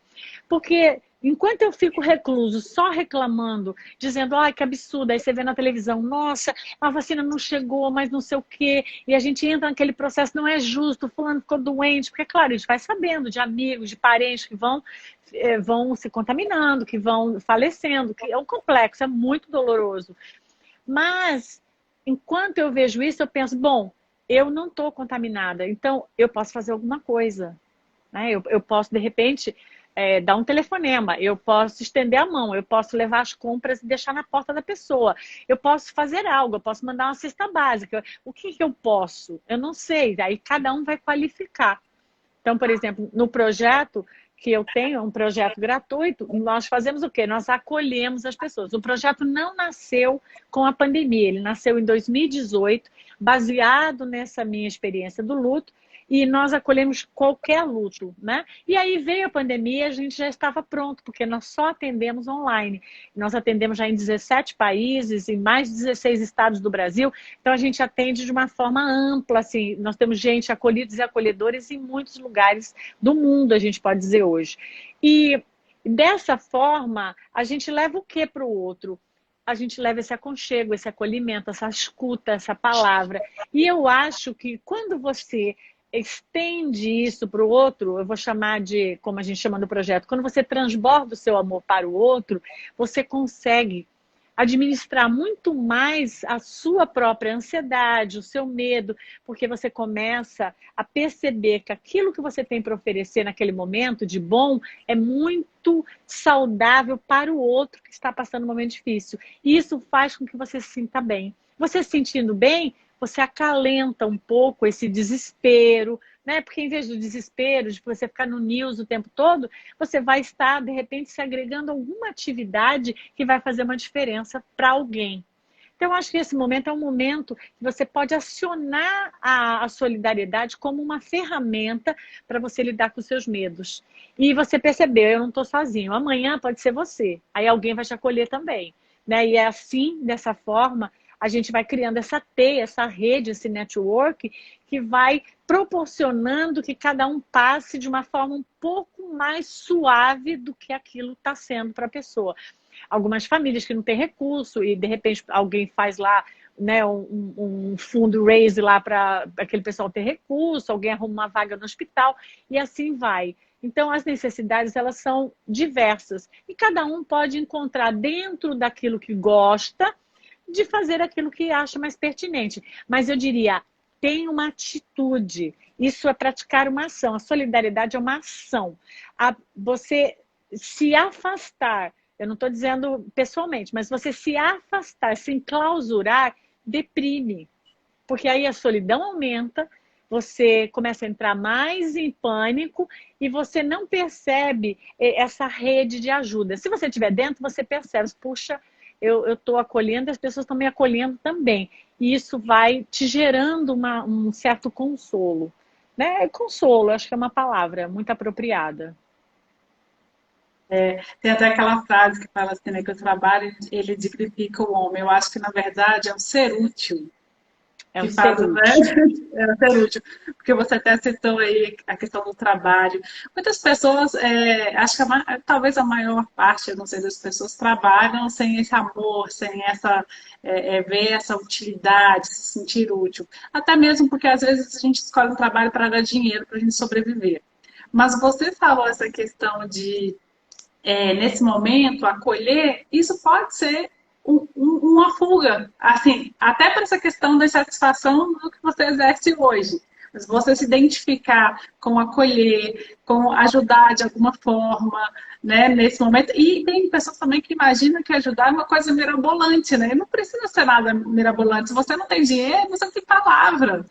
Porque enquanto eu fico recluso, só reclamando, dizendo, ai, que absurdo, aí você vê na televisão, nossa, a vacina não chegou, mas não sei o quê, e a gente entra naquele processo, não é justo, fulano ficou doente, porque, claro, a gente vai sabendo de amigos, de parentes que vão se contaminando, que vão falecendo, que é um complexo, é muito doloroso. Mas, enquanto eu vejo isso, eu penso, bom, eu não estou contaminada, então eu posso fazer alguma coisa, né? Eu posso, de repente, dar um telefonema, eu posso estender a mão, eu posso levar as compras e deixar na porta da pessoa, eu posso fazer algo, eu posso mandar uma cesta básica. O que eu posso? Eu não sei, aí cada um vai qualificar. Então, por exemplo, no projeto que eu tenho, um projeto gratuito, nós fazemos o quê? Nós acolhemos as pessoas. O projeto não nasceu com a pandemia, ele nasceu em 2018, baseado nessa minha experiência do luto, e nós acolhemos qualquer luto, né? E aí veio a pandemia, a gente já estava pronto, porque nós só atendemos online. Nós atendemos já em 17 países, em mais de 16 estados do Brasil, então a gente atende de uma forma ampla, assim, nós temos gente, acolhidos e acolhedores em muitos lugares do mundo, a gente pode dizer hoje. E dessa forma, a gente leva o que para o outro? A gente leva esse aconchego, esse acolhimento, essa escuta, essa palavra. E eu acho que quando você estende isso para o outro, eu vou chamar de, como a gente chama no projeto, quando você transborda o seu amor para o outro, você consegue administrar muito mais a sua própria ansiedade, o seu medo, porque você começa a perceber que aquilo que você tem para oferecer naquele momento de bom é muito saudável para o outro que está passando um momento difícil. E isso faz com que você se sinta bem. Você se sentindo bem, você acalenta um pouco esse desespero, né? Porque em vez do desespero, de você ficar no news o tempo todo, você vai estar, de repente, se agregando a alguma atividade que vai fazer uma diferença para alguém. Então, eu acho que esse momento é um momento que você pode acionar a solidariedade como uma ferramenta para você lidar com os seus medos. E você percebeu, eu não estou sozinho. Amanhã pode ser você. Aí alguém vai te acolher também, né? E é assim, dessa forma, a gente vai criando essa teia, essa rede, esse network, que vai proporcionando que cada um passe de uma forma um pouco mais suave do que aquilo está sendo para a pessoa. Algumas famílias que não têm recurso e, de repente, alguém faz lá, né, um fundraise lá para aquele pessoal ter recurso, alguém arruma uma vaga no hospital e assim vai. Então, as necessidades, elas são diversas. E cada um pode encontrar dentro daquilo que gosta de fazer aquilo que acha mais pertinente. Mas eu diria, tem uma atitude. Isso é praticar uma ação. A solidariedade é uma ação. Você se afastar, eu não estou dizendo pessoalmente, mas você se afastar, se enclausurar, deprime. Porque aí a solidão aumenta, você começa a entrar mais em pânico e você não percebe essa rede de ajuda. Se você estiver dentro, você percebe, puxa, eu estou acolhendo e as pessoas estão me acolhendo também. E isso vai te gerando um certo consolo. Né? Consolo, acho que é uma palavra muito apropriada. Tem até aquela frase que fala assim, né, que o trabalho, ele dignifica o homem. Eu acho que, na verdade, é um ser útil. É um Que ser faz, né? útil. É ser útil. Porque você até citou aí a questão do trabalho. Muitas pessoas, acho que talvez a maior parte, eu não sei, das pessoas trabalham sem esse amor, sem essa ver essa utilidade, se sentir útil. Até mesmo porque às vezes a gente escolhe um trabalho para dar dinheiro, para a gente sobreviver. Mas você falou essa questão de, nesse momento, acolher, isso pode ser uma fuga, assim, até para essa questão da insatisfação do que você exerce hoje. Mas você se identificar com acolher, com ajudar de alguma forma, né, nesse momento. E tem pessoas também que imaginam que ajudar é uma coisa mirabolante, né? E não precisa ser nada mirabolante. Se você não tem dinheiro, você tem palavra.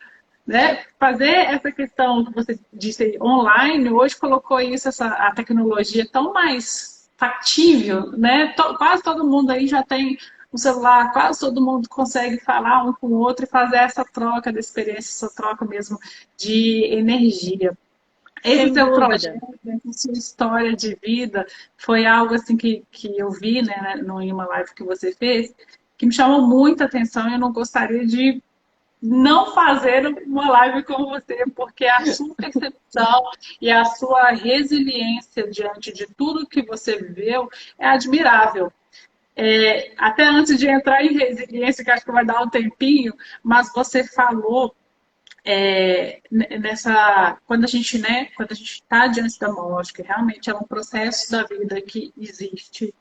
Né? Fazer essa questão que você disse online, hoje colocou isso, a tecnologia tão mais factível, né? Quase todo mundo aí já tem um celular, quase todo mundo consegue falar um com o outro e fazer essa troca de experiência, essa troca mesmo de energia. Esse Sem seu dúvida. projeto, essa sua história de vida, foi algo assim que eu vi, né, em uma live que você fez, que me chamou muita atenção e eu não gostaria de não fazer uma live com você, porque a sua percepção e a sua resiliência diante de tudo que você viveu é admirável. Até antes de entrar em resiliência, que acho que vai dar um tempinho, mas você falou quando a gente, né, quando a gente está diante da morte, que realmente é um processo da vida que existe,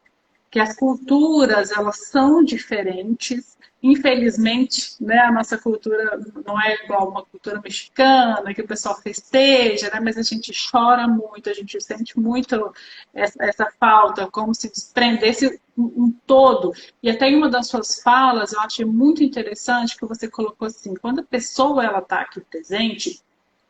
que as culturas elas são diferentes. Infelizmente, né, a nossa cultura não é igual uma cultura mexicana, que o pessoal festeja, né, mas a gente chora muito, a gente sente muito essa falta, como se desprendesse um todo. E até em uma das suas falas, eu achei muito interessante que você colocou assim, quando a pessoa ela está aqui presente,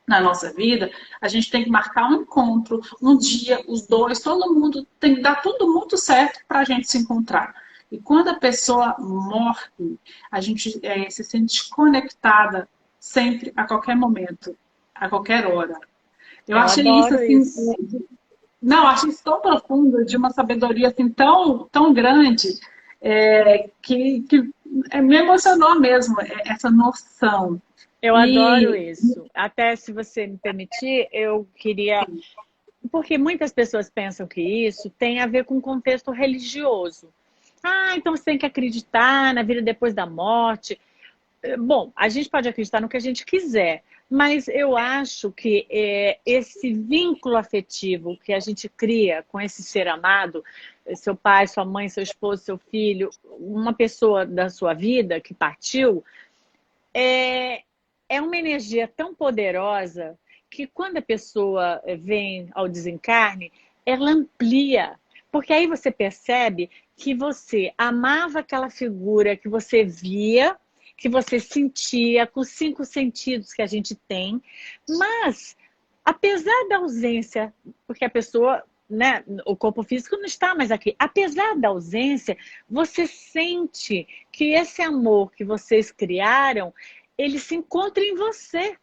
na nossa vida, a gente tem que marcar um encontro, um dia, os dois, todo mundo tem que dar tudo muito certo para a gente se encontrar. E quando a pessoa morre, a gente se sente conectada sempre, a qualquer momento, a qualquer hora. Eu Eu achei isso adoro assim, isso. não, achei isso tão profundo, de uma sabedoria assim tão, tão grande, que me emocionou mesmo essa noção. Eu adoro E isso. Até se você me permitir, eu queria. Porque muitas pessoas pensam que isso tem a ver com o contexto religioso. Ah, então você tem que acreditar na vida depois da morte. Bom, a gente pode acreditar no que a gente quiser, mas eu acho que esse vínculo afetivo que a gente cria com esse ser amado, seu pai, sua mãe, seu esposo, seu filho, uma pessoa da sua vida que partiu, é uma energia tão poderosa que quando a pessoa vem ao desencarne, ela amplia. Porque aí você percebe que você amava aquela figura que você via, que você sentia com os 5 sentidos que a gente tem, mas apesar da ausência, porque a pessoa, né, o corpo físico não está mais aqui, apesar da ausência, você sente que esse amor que vocês criaram, ele se encontra em você.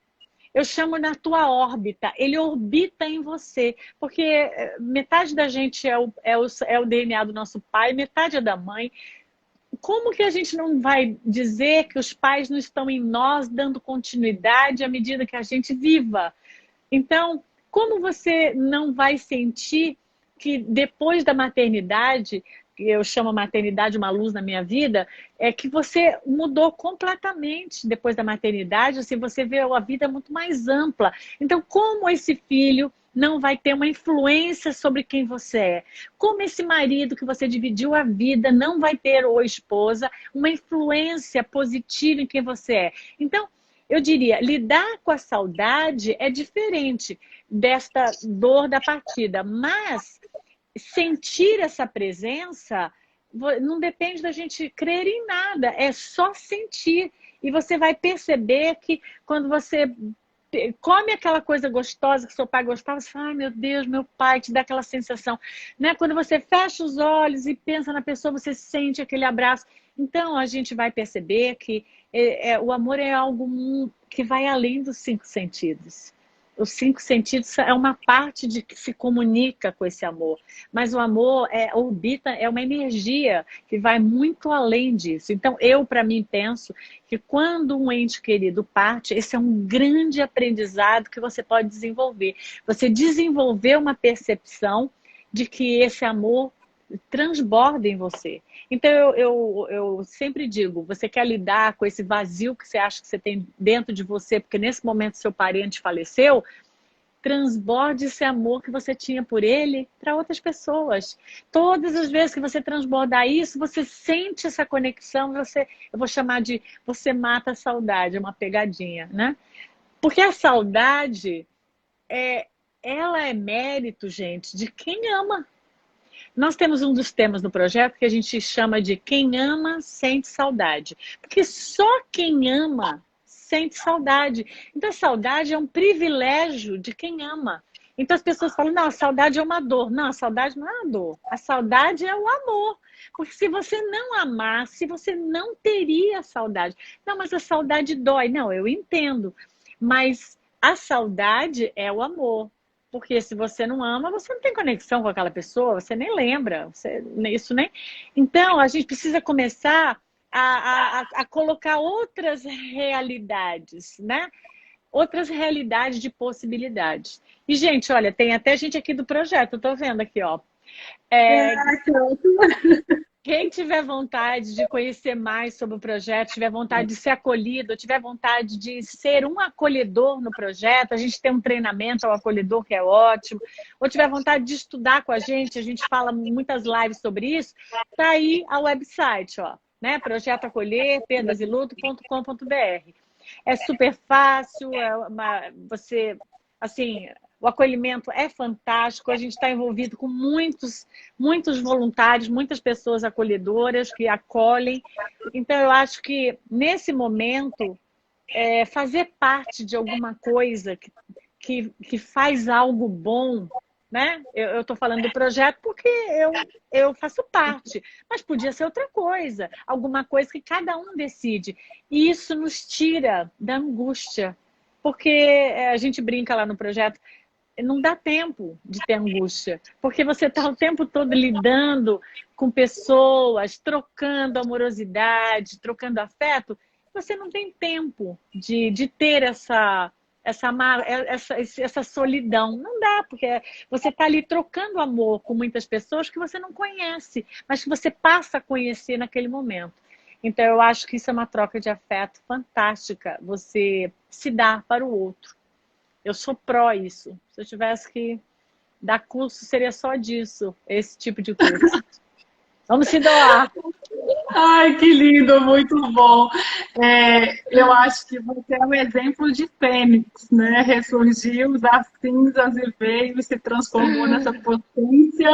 Eu chamo na tua órbita, ele orbita em você, porque metade da gente é o DNA do nosso pai, metade é da mãe. como que a gente não vai dizer que os pais não estão em nós, dando continuidade à medida que a gente viva? Então, como você não vai sentir que depois da maternidade, eu chamo a maternidade uma luz na minha vida, é que você mudou completamente depois da maternidade, assim, você vê a vida muito mais ampla. Então, como esse filho não vai ter uma influência sobre quem você é? Como esse marido que você dividiu a vida não vai ter, ou esposa, uma influência positiva em quem você é? Então, eu diria, lidar com a saudade é diferente desta dor da partida, mas sentir essa presença não depende da gente crer em nada, é só sentir. E você vai perceber que quando você come aquela coisa gostosa que seu pai gostava, você fala, ai meu Deus, meu pai, te dá aquela sensação, né? Quando você fecha os olhos e pensa na pessoa, você sente aquele abraço. Então a gente vai perceber que o amor é algo que vai além dos 5 sentidos. Os 5 sentidos é uma parte de que se comunica com esse amor. Mas o amor orbita, é uma energia que vai muito além disso. Então, eu, para mim, penso que quando um ente querido parte, esse é um grande aprendizado que você pode desenvolver. Você desenvolver uma percepção de que esse amor transborda em você. Então, eu sempre digo, você quer lidar com esse vazio que você acha que você tem dentro de você, porque nesse momento seu parente faleceu, transborde esse amor que você tinha por ele para outras pessoas. Todas as vezes que você transbordar isso, você sente essa conexão, eu vou chamar de você mata a saudade, é uma pegadinha, né? Porque a saudade, ela é mérito, gente, de quem ama. Nós temos um dos temas do projeto que a gente chama de quem ama sente saudade. Porque só quem ama sente saudade. Então a saudade é um privilégio de quem ama. Então as pessoas falam, não, a saudade é uma dor. Não, a saudade não é uma dor. A saudade é o amor. Porque se você não amasse, você não teria saudade. Não, mas a saudade dói. Não, eu entendo. Mas a saudade é o amor. Porque se você não ama, você não tem conexão com aquela pessoa, você nem lembra. Isso nem... Então, a gente precisa começar a colocar outras realidades, né? Outras realidades de possibilidades. E, gente, olha, tem até gente aqui do projeto, eu tô vendo aqui, ó. Que ótimo. Quem tiver vontade de conhecer mais sobre o projeto, tiver vontade de ser acolhido, tiver vontade de ser um acolhedor no projeto, a gente tem um treinamento ao acolhedor que é ótimo, ou tiver vontade de estudar com a gente fala muitas lives sobre isso, tá aí a website, ó, né? Projeto Acolher, perdaseluto.com.br. É super fácil, assim, o acolhimento é fantástico, a gente está envolvido com muitos voluntários, muitas pessoas acolhedoras que acolhem. Então, eu acho que, nesse momento, fazer parte de alguma coisa que faz algo bom, né? Eu estou falando do projeto porque eu faço parte, mas podia ser outra coisa, alguma coisa que cada um decide. E isso nos tira da angústia, porque a gente brinca lá no projeto, não dá tempo de ter angústia, porque você está o tempo todo lidando com pessoas, trocando amorosidade, trocando afeto, você não tem tempo de ter essa solidão. Não dá, porque você está ali trocando amor com muitas pessoas que você não conhece, mas que você passa a conhecer naquele momento. Então, eu acho que isso é uma troca de afeto fantástica, você se dar para o outro. Eu sou pró isso. Se eu tivesse que dar curso, seria só disso, esse tipo de curso. Vamos se doar. Ai, que lindo, muito bom. Eu acho que você é um exemplo de fênix, né? Ressurgiu das cinzas e veio e se transformou nessa potência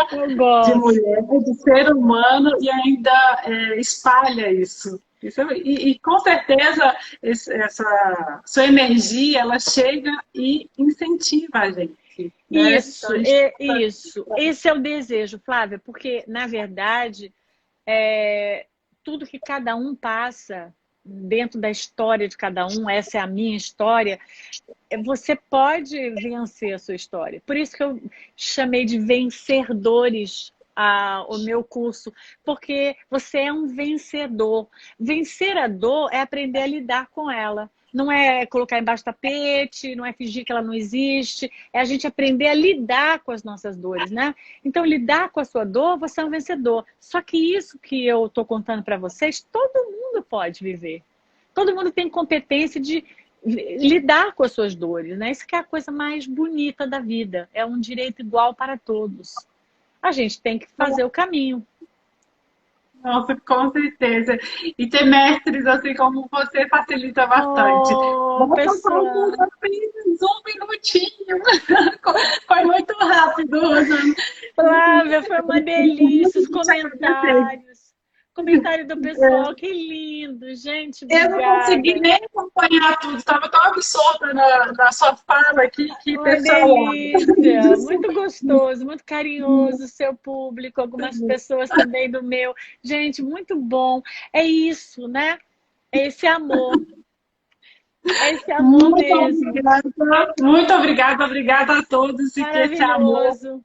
de mulher, de ser humano e ainda espalha isso. E com certeza essa sua energia ela chega e incentiva a gente. Né? Isso, isso. Esse é o desejo, Flávia, porque, na verdade, tudo que cada um passa dentro da história de cada um, essa é a minha história, você pode vencer a sua história. Por isso que eu chamei de vencedores, o meu curso, porque você é um vencedor. Vencer a dor é aprender a lidar com ela. Não é colocar embaixo do tapete, não é fingir que ela não existe, é a gente aprender a lidar com as nossas dores, né? Então, lidar com a sua dor, você é um vencedor. Só que isso que eu estou contando para vocês, todo mundo pode viver. Todo mundo tem competência de lidar com as suas dores, né? Isso que é a coisa mais bonita da vida. É um direito igual para todos. A gente tem que fazer o caminho. Nossa, com certeza. E ter mestres assim como você facilita bastante. Oh, Vamos passar pessoal. apenas um minutinho. Foi muito rápido, Rosana. Flávia, foi uma delícia. Os comentários. Comentário do pessoal, que lindo. Gente, Eu não consegui obrigada. nem acompanhar tudo, estava tão absorta na sua fala aqui que Uma pessoal. delícia. Muito gostoso, muito carinhoso o seu público. Algumas pessoas também do meu. Gente, muito bom. É isso, né? É esse amor. É esse amor mesmo. Muito obrigada a todos e que esse amor Maravilhoso.